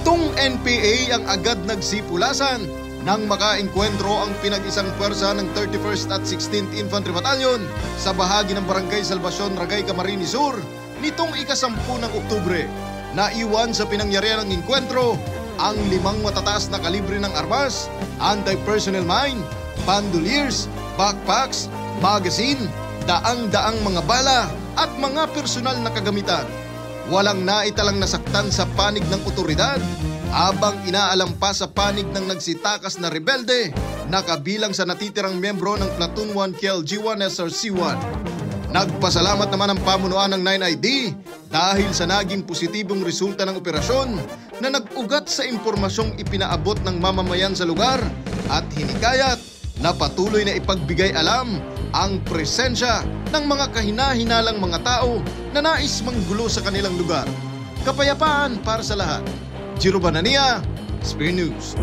Pitong NPA ang agad nagsipulasan nang makaengkwentro ang pinag-isang pwersa ng 31st at 16th Infantry Battalion sa bahagi ng Barangay Salvacion, Ragay, Camarines Sur nitong ika-10 ng Oktubre. Naiwan sa pinangyarihan ng engkwentro ang 5 matataas na kalibre ng armas, anti-personnel mine, bandoliers, backpacks, magazine, daang-daang mga bala at mga personal na kagamitan. Walang naitalang nasaktan sa panig ng otoridad habang inaalam pa sa panig ng nagsitakas na rebelde na kabilang sa natitirang miyembro ng Platoon 1 KLG-1 SRC-1. Nagpasalamat naman ang pamunuan ng 9ID dahil sa naging positibong resulta ng operasyon na nag-ugat sa impormasyong ipinaabot ng mamamayan sa lugar at hinikayat na patuloy na ipagbigay alam ang presensya ng mga kahina-hinalang mga tao na nais manggulo sa kanilang lugar. Kapayapaan para sa lahat. Jiro Banania, Spear News.